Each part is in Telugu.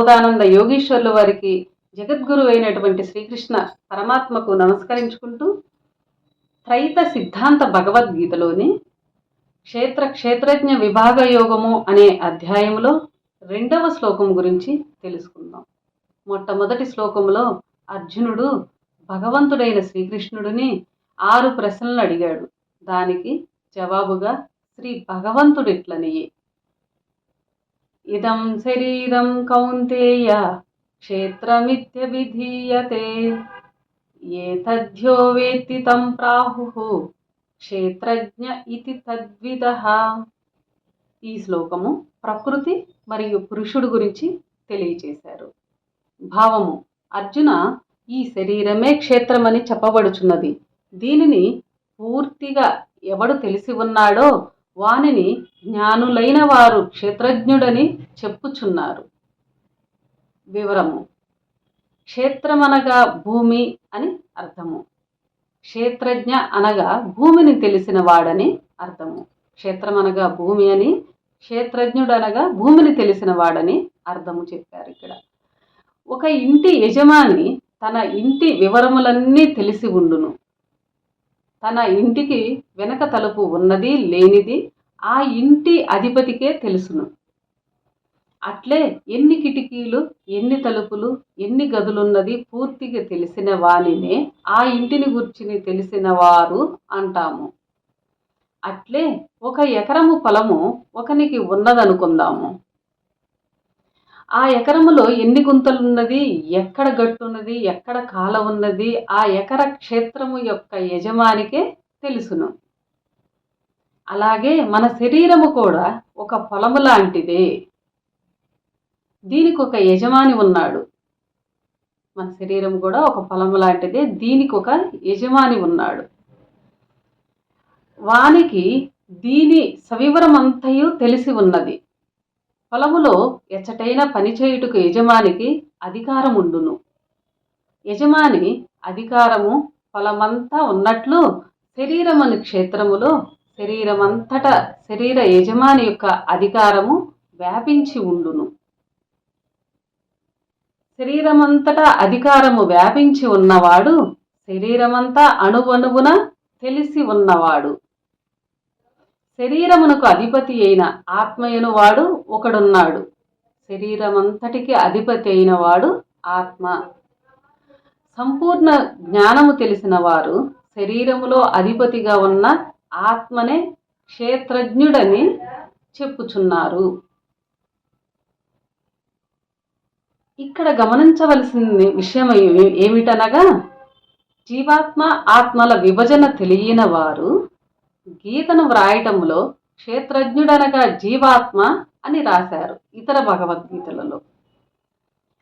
బోధానంద యోగీశ్వర్ల వారికి, జగద్గురు అయినటువంటి శ్రీకృష్ణ పరమాత్మకు నమస్కరించుకుంటూ, త్రైత సిద్ధాంత భగవద్గీతలోని క్షేత్రజ్ఞ విభాగ యోగము అనే అధ్యాయంలో 2వ శ్లోకం గురించి తెలుసుకుందాం. మొట్టమొదటి శ్లోకంలో అర్జునుడు భగవంతుడైన శ్రీకృష్ణుడిని 6 ప్రశ్నలు అడిగాడు. దానికి జవాబుగా శ్రీ భగవంతుడిట్లనియే, ఇదం శరీరం కౌంతేయ క్షేత్రమిత్యభిధీయతే ఏతద్యో వేత్తి తం ప్రాహుః క్షేత్రజ్ఞ ఇతి తద్విదః. ఈ శ్లోకము ప్రకృతి మరియు పురుషుడు గురించి తెలియచేశారు. భావము: అర్జున, ఈ శరీరమే క్షేత్రమని చెప్పబడుచున్నది. దీనిని పూర్తిగా ఎవడు తెలిసి ఉన్నాడో వానిని జ్ఞానులైన వారు క్షేత్రజ్ఞుడని చెప్పుచున్నారు. వివరము: క్షేత్రమనగా భూమి అని అర్థము. క్షేత్రజ్ఞ అనగా భూమిని తెలిసిన వాడని అర్థము. క్షేత్రమనగా భూమి అని, క్షేత్రజ్ఞుడనగా భూమిని తెలిసిన వాడని అర్థము చెప్పారు. ఇక్కడ ఒక ఇంటి యజమాని తన ఇంటి వివరములన్నీ తెలిసి ఉండును. తన ఇంటికి వెనక తలుపు ఉన్నది లేనిది ఆ ఇంటి అధిపతికే తెలుసును. అట్లే ఎన్ని కిటికీలు, ఎన్ని తలుపులు, ఎన్ని గదులున్నది పూర్తిగా తెలిసిన వానినే ఆ ఇంటిని గుర్చిని తెలిసిన వారు అంటాము. అట్లే 1 ఎకరము పొలము ఒకనికి ఉన్నదనుకుందాము. ఆ ఎకరములో ఎన్ని గుంతలున్నది, ఎక్కడ గట్టున్నది, ఎక్కడ కాల ఉన్నది ఆ ఎకర క్షేత్రము యొక్క యజమానికే తెలుసును. అలాగే మన శరీరము కూడా ఒక పొలము లాంటిదే. దీనికి ఒక యజమాని ఉన్నాడు. మన శరీరం కూడా ఒక పొలము లాంటిదే. దీనికి ఒక యజమాని ఉన్నాడు. వానికి దీని సవివరమంతయు తెలిసి ఉన్నది. పొలములో ఎచ్చటైన పనిచేయుటకు యజమానికి అధికారం ఉండును. యజమాని అధికారము పొలమంతా ఉన్నట్లు శరీరమని క్షేత్రములో శరీరమంతటా శరీర యజమాని యొక్క అధికారము వ్యాపించి ఉండును. శరీరమంతటా అధికారము వ్యాపించి ఉన్నవాడు శరీరమంతా అణువణువున తెలిసి ఉన్నవాడు. శరీరమునకు అధిపతి అయిన ఆత్మయను వాడు ఒకడున్నాడు. శరీరమంతటికి అధిపతి అయిన వాడు ఆత్మ. సంపూర్ణ జ్ఞానము తెలిసిన వారు శరీరములో అధిపతిగా ఉన్న ఆత్మనే క్షేత్రజ్ఞుడని చెప్పుచున్నారు. ఇక్కడ గమనించవలసిన విషయం ఏమిటనగా, జీవాత్మ ఆత్మల విభజన తెలియని వారు గీతను వ్రాయటంలో క్షేత్రజ్ఞుడనగా జీవాత్మ అని రాశారు ఇతర భగవద్గీతలలో.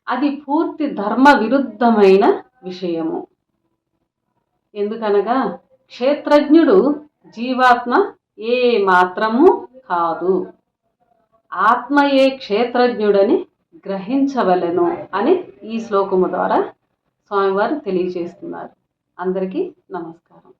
అది పూర్తి ధర్మ విరుద్ధమైన విషయము. ఎందుకనగా క్షేత్రజ్ఞుడు జీవాత్మ ఏ మాత్రము కాదు. ఆత్మయే క్షేత్రజ్ఞుడని గ్రహించవలెను అని ఈ శ్లోకము ద్వారా స్వామివారు తెలియజేస్తున్నారు. అందరికీ నమస్కారం.